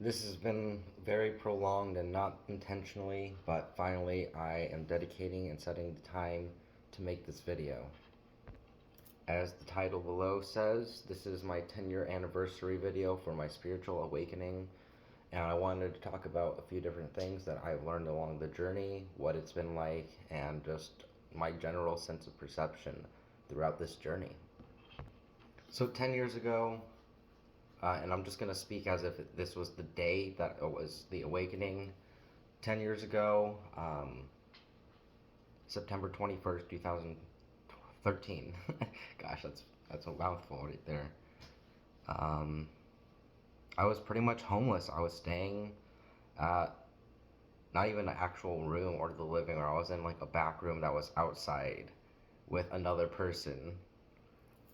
This has been very prolonged and not intentionally, but finally I am dedicating and setting the time to make this video. As the title below says, this is my 10-year anniversary video for my spiritual awakening, and I wanted to talk about a few different things that I've learned along the journey, what it's been like, and just my general sense of perception throughout this journey. So 10 years ago, and I'm just going to speak as if this was the day that it was the awakening. 10 years ago, September 21st, 2013. Gosh, that's a mouthful right there. Um, I was pretty much homeless. I was staying at not even an actual room or the living room. I was in like a back room that was outside with another person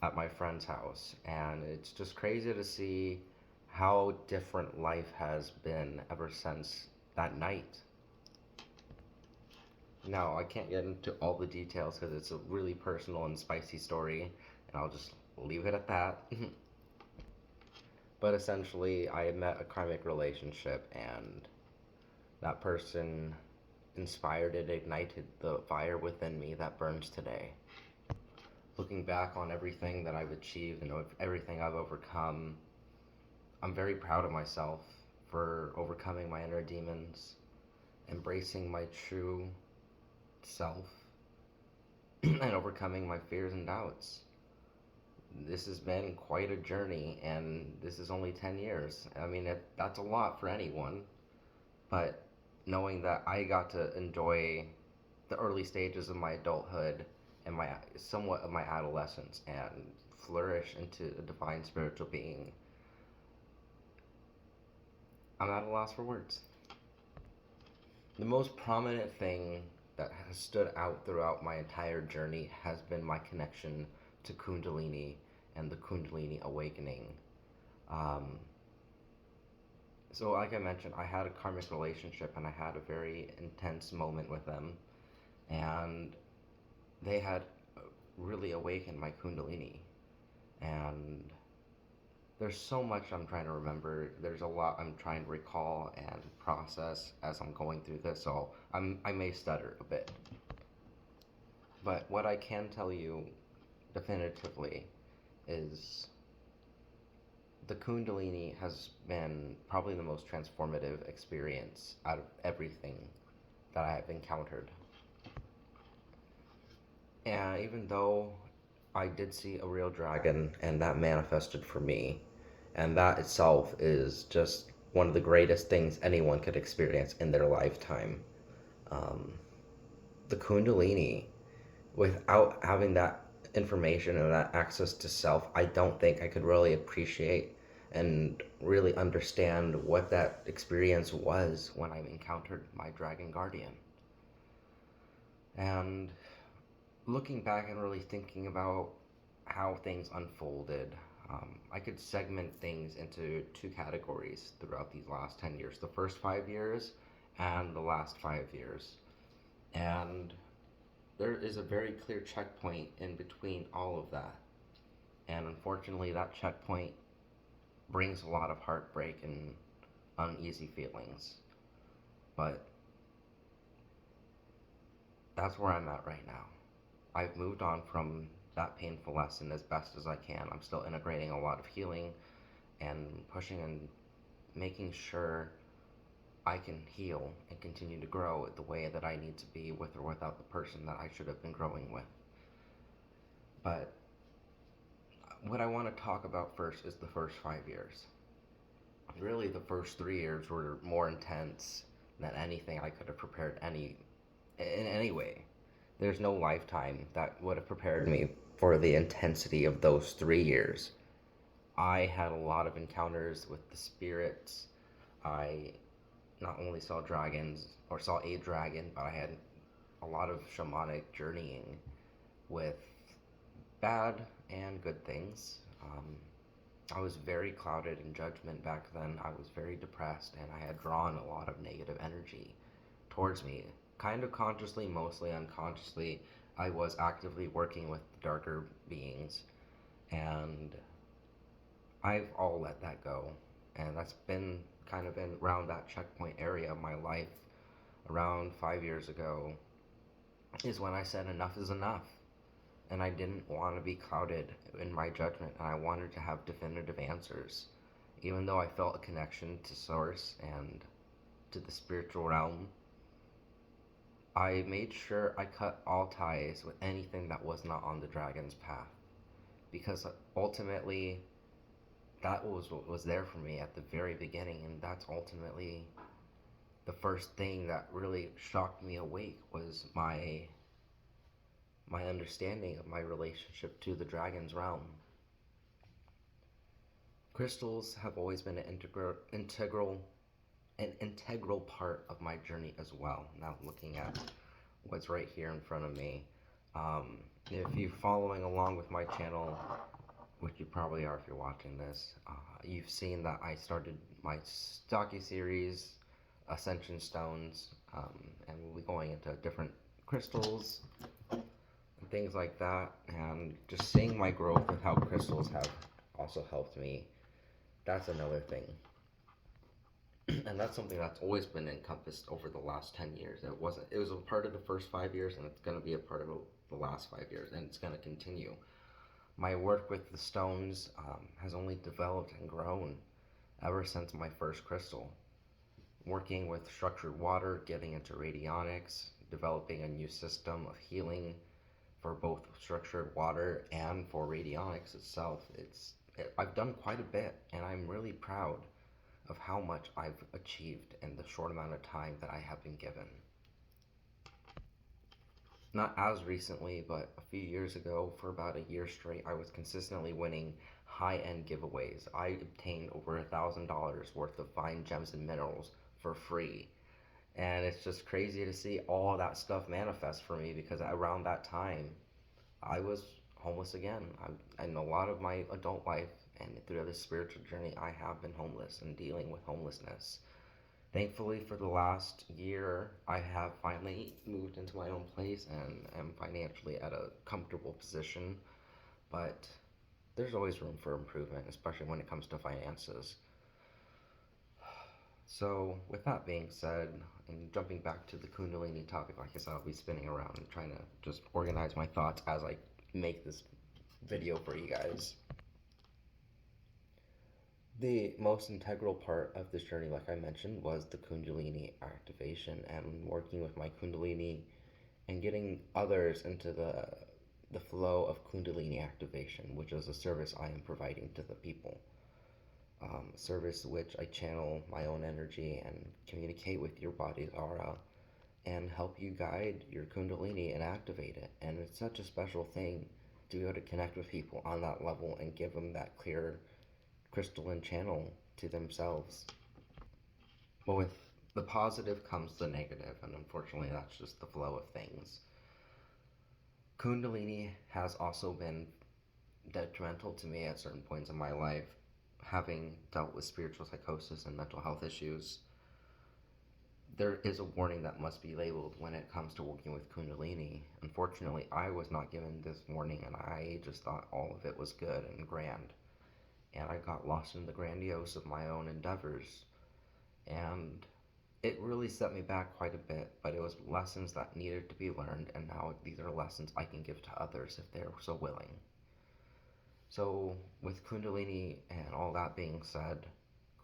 at my friend's house, and it's just crazy to see how different life has been ever since that night. Now, I can't get into all the details because it's a really personal and spicy story, and I'll just leave it at that. But essentially, I had met a karmic relationship, and that person inspired and ignited the fire within me that burns today. Looking back on everything that I've achieved and everything I've overcome, I'm very proud of myself for overcoming my inner demons, embracing my true self, and overcoming my fears and doubts. This has been quite a journey, and this is only 10 years. I mean, that's a lot for anyone, but knowing that I got to enjoy the early stages of my adulthood and my somewhat of my adolescence and flourish into a divine spiritual being, I'm at a loss for words. The most prominent thing that has stood out throughout my entire journey has been my connection to Kundalini and the Kundalini awakening. Um, so, like I mentioned, I had a karmic relationship and I had a very intense moment with them, and they had really awakened my Kundalini. And there's so much I'm trying to remember. There's a lot I'm trying to recall and process as I'm going through this, so I may stutter a bit. But what I can tell you definitively is the Kundalini has been probably the most transformative experience out of everything that I have encountered. And even though I did see a real dragon and that manifested for me, and that itself is just one of the greatest things anyone could experience in their lifetime. Um, the Kundalini, without having that information and that access to self, I don't think I could really appreciate and really understand what that experience was when I encountered my dragon guardian. And looking back and really thinking about how things unfolded, I could segment things into two categories throughout these last 10 years, the first 5 years and the last 5 years. And there is a very clear checkpoint in between all of that. And unfortunately, that checkpoint brings a lot of heartbreak and uneasy feelings. But that's where I'm at right now. I've moved on from that painful lesson as best as I can. I'm still integrating a lot of healing and pushing and making sure I can heal and continue to grow the way that I need to be with or without the person that I should have been growing with. But what I want to talk about first is the first 5 years. Really, the first 3 years were more intense than anything I could have prepared in any way. There's no lifetime that would have prepared me for the intensity of those 3 years. I had a lot of encounters with the spirits. I not only saw dragons or saw a dragon, but I had a lot of shamanic journeying with bad and good things. I was very clouded in judgment back then. I was very depressed, and I had drawn a lot of negative energy towards me. Kind of consciously, mostly unconsciously, I was actively working with the darker beings, and I've all let that go. And that's been kind of in around that checkpoint area of my life. Around 5 years ago is when I said enough is enough. And I didn't want to be clouded in my judgment, and I wanted to have definitive answers. Even though I felt a connection to Source and to the spiritual realm, I made sure I cut all ties with anything that was not on the dragon's path. Because ultimately, that was what was there for me at the very beginning, and that's ultimately the first thing that really shocked me awake was my understanding of my relationship to the dragon's realm. Crystals have always been an integral part of my journey as well. Now looking at what's right here in front of me, if you're following along with my channel, which you probably are if you're watching this, you've seen that I started my docu-series, Ascension Stones, and we'll be going into different crystals and things like that, and just seeing my growth with how crystals have also helped me. That's another thing. And that's something that's always been encompassed over the last 10 years. It was a part of the first 5 years, and it's going to be a part of the last 5 years, and it's going to continue. My work with the stones has only developed and grown ever since my first crystal. Working with structured water, getting into radionics, developing a new system of healing for both structured water and for radionics itself. I've done quite a bit, and I'm really proud of how much I've achieved in the short amount of time that I have been given. Not as recently, but a few years ago, for about a year straight, I was consistently winning high-end giveaways. I obtained over $1,000 worth of fine gems and minerals for free. And it's just crazy to see all that stuff manifest for me, because around that time, I was homeless again. In a lot of my adult life and through this spiritual journey, I have been homeless and dealing with homelessness. Thankfully, for the last year, I have finally moved into my own place and am financially at a comfortable position, but there's always room for improvement, especially when it comes to finances. So, with that being said, and jumping back to the Kundalini topic, like I said, I'll be spinning around and trying to just organize my thoughts as I make this video for you guys. The most integral part of this journey, like I mentioned, was the Kundalini activation and working with my Kundalini and getting others into the flow of Kundalini activation, which is a service I am providing to the people. Service which I channel my own energy and communicate with your body's aura and help you guide your Kundalini and activate it. And it's such a special thing to be able to connect with people on that level and give them that clear crystalline channel to themselves. But with the positive comes the negative, and unfortunately, that's just the flow of things. Kundalini has also been detrimental to me at certain points in my life, having dealt with spiritual psychosis and mental health issues. There is a warning that must be labeled when it comes to working with Kundalini. Unfortunately, I was not given this warning, and I just thought all of it was good and grand. And I got lost in the grandiose of my own endeavors. And it really set me back quite a bit, but it was lessons that needed to be learned, and now these are lessons I can give to others if they're so willing. So, with Kundalini and all that being said,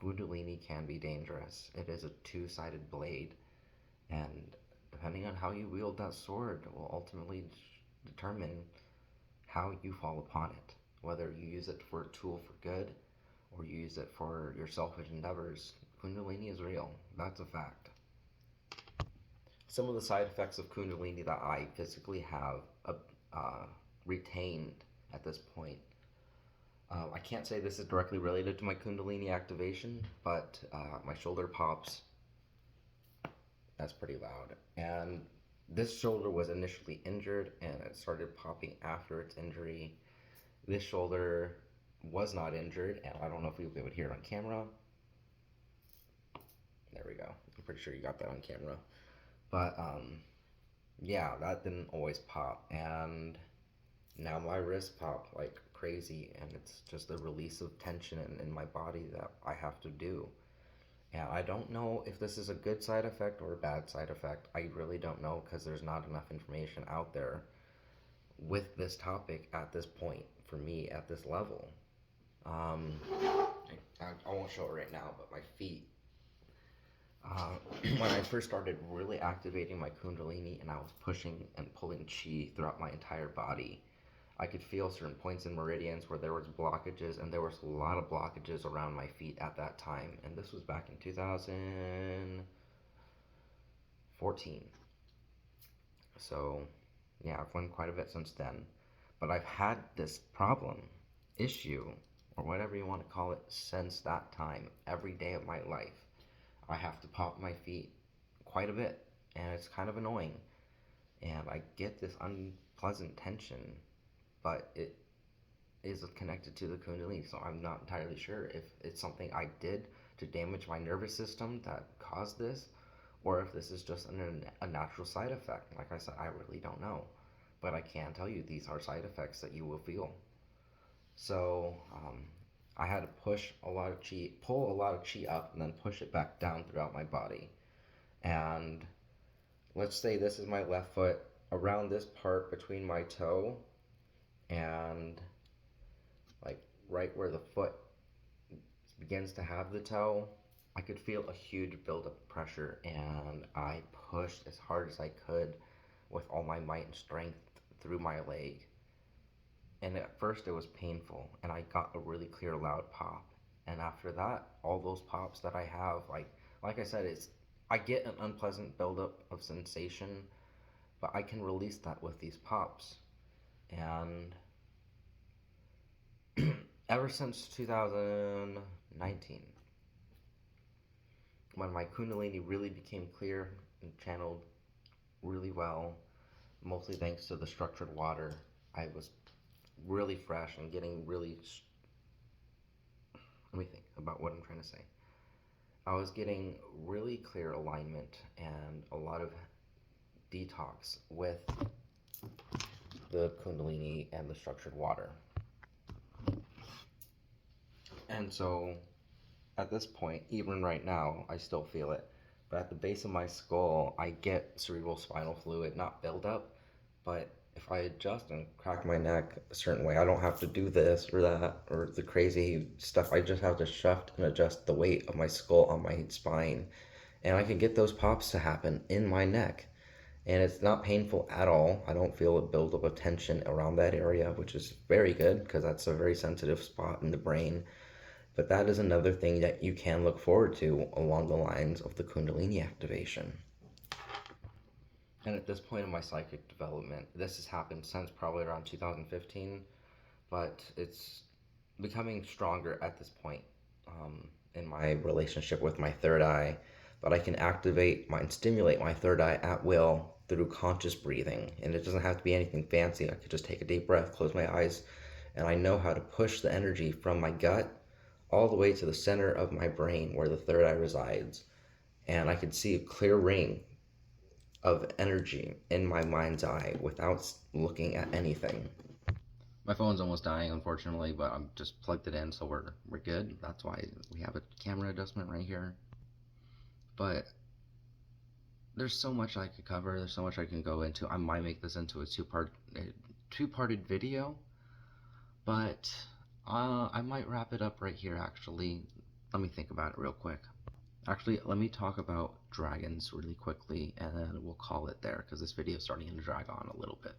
Kundalini can be dangerous. It is a two-sided blade, and depending on how you wield that sword will ultimately determine how you fall upon it. Whether you use it for a tool for good or you use it for your selfish endeavors, Kundalini is real. That's a fact. Some of the side effects of Kundalini that I physically have retained at this point. I can't say this is directly related to my Kundalini activation, but my shoulder pops. That's pretty loud. And this shoulder was initially injured and it started popping after its injury. This shoulder was not injured, and I don't know if you'll be able to hear it on camera. There we go. I'm pretty sure you got that on camera. But, yeah, that didn't always pop, and now my wrists pop like crazy, and it's just a release of tension in my body that I have to do. And I don't know if this is a good side effect or a bad side effect. I really don't know because there's not enough information out there with this topic at this point for me at this level. Um, I won't show it right now, but my feet. When I first started really activating my Kundalini and I was pushing and pulling chi throughout my entire body, I could feel certain points in meridians where there was blockages, and there was a lot of blockages around my feet at that time. And this was back in 2014. So, yeah, I've learned quite a bit since then. But I've had this problem, issue, or whatever you want to call it, since that time. Every day of my life, I have to pop my feet quite a bit, and it's kind of annoying. And I get this unpleasant tension, but it is connected to the Kundalini, so I'm not entirely sure if it's something I did to damage my nervous system that caused this, or if this is just a natural side effect. Like I said, I really don't know. But I can tell you these are side effects that you will feel. So I had to push a lot of chi, pull a lot of chi up, and then push it back down throughout my body. And let's say this is my left foot, around this part between my toe and like right where the foot begins to have the toe, I could feel a huge buildup of pressure, and I pushed as hard as I could with all my might and strength through my leg. And at first it was painful, and I got a really clear, loud pop. And after that, all those pops that I have, like I said, it's I get an unpleasant buildup of sensation, but I can release that with these pops. And ever since 2019, when my Kundalini really became clear and channeled really well, mostly thanks to the structured water, I was really fresh and getting really. Let me think about what I'm trying to say. I was getting really clear alignment and a lot of detox with the Kundalini and the structured water. And so at this point, even right now, I still feel it. But at the base of my skull, I get cerebral spinal fluid, not buildup, but if I adjust and crack my neck a certain way, I don't have to do this or that or the crazy stuff. I just have to shift and adjust the weight of my skull on my spine. And I can get those pops to happen in my neck. And it's not painful at all. I don't feel a buildup of tension around that area, which is very good because that's a very sensitive spot in the brain. But that is another thing that you can look forward to along the lines of the Kundalini activation. And at this point in my psychic development, this has happened since probably around 2015, but it's becoming stronger at this point in my relationship with my third eye. But I can activate and stimulate my third eye at will through conscious breathing. And it doesn't have to be anything fancy. I could just take a deep breath, close my eyes, and I know how to push the energy from my gut all the way to the center of my brain where the third eye resides. And I could see a clear ring of energy in my mind's eye without looking at anything. My phone's almost dying, unfortunately, but I'm just plugged it in, so we're good. That's why we have a camera adjustment right here. But there's so much I could cover. There's so much I can go into. I might make this into a two-parted video, but I might wrap it up right here. Actually, let me think about it real quick. Actually, let me talk about dragons really quickly, and then we'll call it there because this video is starting to drag on a little bit.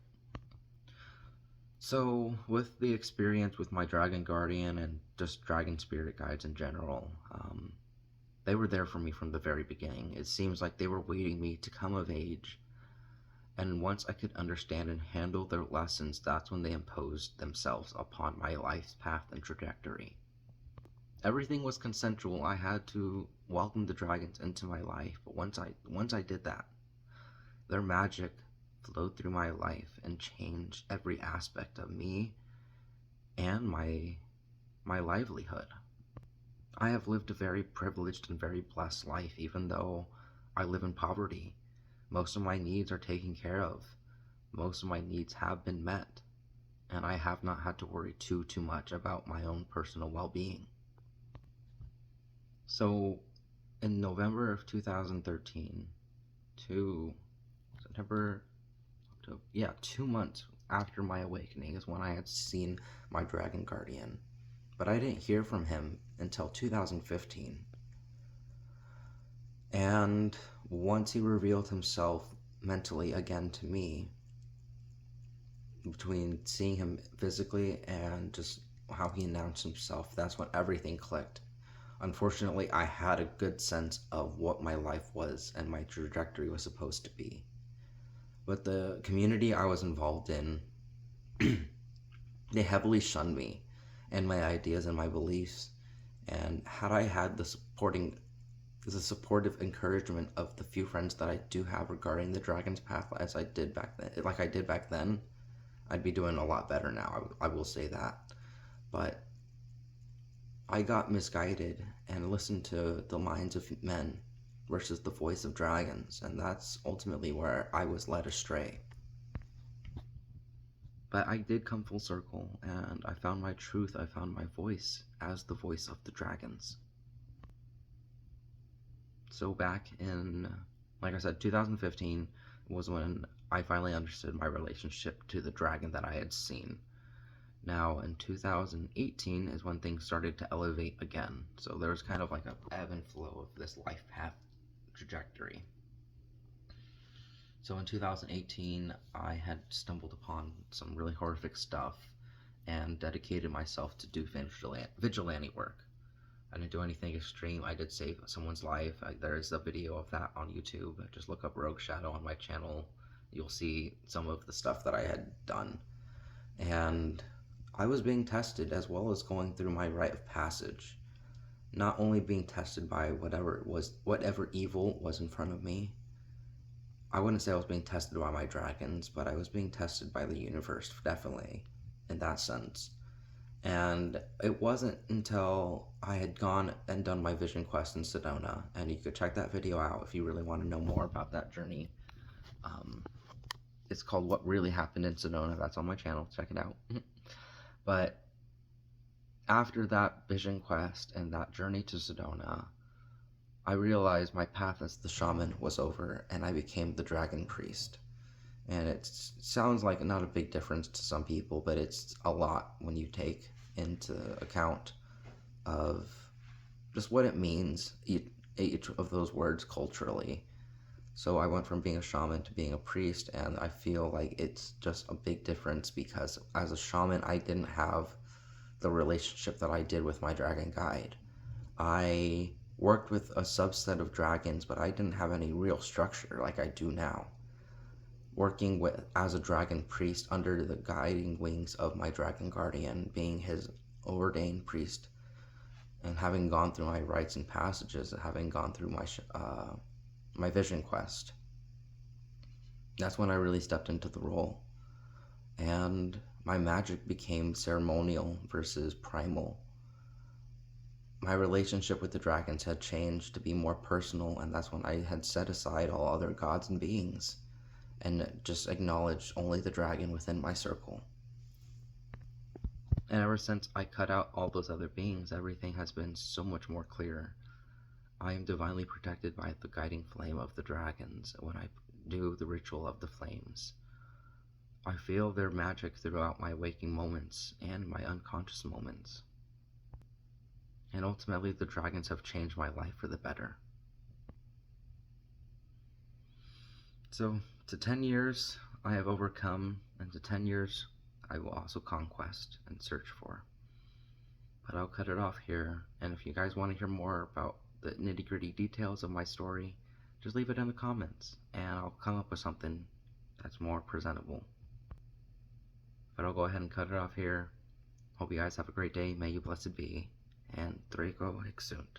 So, with the experience with my dragon guardian and just dragon spirit guides in general, they were there for me from the very beginning. It seems like they were waiting me to come of age, and once I could understand and handle their lessons, that's when they imposed themselves upon my life's path and trajectory. Everything was consensual. I had to welcome the dragons into my life, but once I did that, their magic flowed through my life and changed every aspect of me and my livelihood. I have lived a very privileged and very blessed life, even though I live in poverty. Most of my needs are taken care of. Most of my needs have been met. and I have not had to worry too much about my own personal well-being. So in November of 2013 to September, October, yeah, 2 months after my awakening is when I had seen my dragon guardian. But I didn't hear from him until 2015. And once he revealed himself mentally again to me, between seeing him physically and just how he announced himself, that's when everything clicked. Unfortunately, I had a good sense of what my life was and my trajectory was supposed to be. But the community I was involved in, they heavily shunned me and my ideas and my beliefs. And had I had the supportive encouragement of the few friends that I do have regarding the Dragon's Path as I did back then, like I did back then, I'd be doing a lot better now. I will say that. But I got misguided and listened to the minds of men versus the voice of dragons, and that's ultimately where I was led astray. But I did come full circle, and I found my truth, I found my voice as the voice of the dragons. So back in, like I said, 2015 was when I finally understood my relationship to the dragon that I had seen. Now in 2018 is when things started to elevate again. So there was kind of like a ebb and flow of this life path trajectory. So in 2018, I had stumbled upon some really horrific stuff and dedicated myself to do vigilante work. I didn't do anything extreme. I did save someone's life. There's a video of that on YouTube. Just look up Rogue Shadow on my channel. You'll see some of the stuff that I had done. And I was being tested as well as going through my rite of passage. Not only being tested by whatever evil was in front of me. I wouldn't say I was being tested by my dragons, but I was being tested by the universe, definitely, in that sense. And it wasn't until I had gone and done my vision quest in Sedona, and you could check that video out if you really want to know more about that journey. It's called What Really Happened in Sedona. That's on my channel. Check it out. But after that vision quest and that journey to Sedona, I realized my path as the shaman was over, and I became the dragon priest. And it sounds like not a big difference to some people, but it's a lot when you take into account of just what it means, each of those words culturally. So I went from being a shaman to being a priest, and I feel like it's just a big difference because as a shaman, I didn't have the relationship that I did with my dragon guide. I worked with a subset of dragons, but I didn't have any real structure like I do now. Working as a dragon priest under the guiding wings of my dragon guardian, being his ordained priest, and having gone through my rites and passages, and having gone through my vision quest, that's when I really stepped into the role. And my magic became ceremonial versus primal. My relationship with the dragons had changed to be more personal, and that's when I had set aside all other gods and beings and just acknowledged only the dragon within my circle. And ever since I cut out all those other beings, everything has been so much more clear. I am divinely protected by the guiding flame of the dragons when I do the ritual of the flames. I feel their magic throughout my waking moments and my unconscious moments. And ultimately, the dragons have changed my life for the better. So, to 10 years I have overcome, and to 10 years I will also conquest and search for. But I'll cut it off here, and if you guys want to hear more about the nitty-gritty details of my story, just leave it in the comments, and I'll come up with something that's more presentable. But I'll go ahead and cut it off here. Hope you guys have a great day. May you blessed be. And Draco Hic Sunt.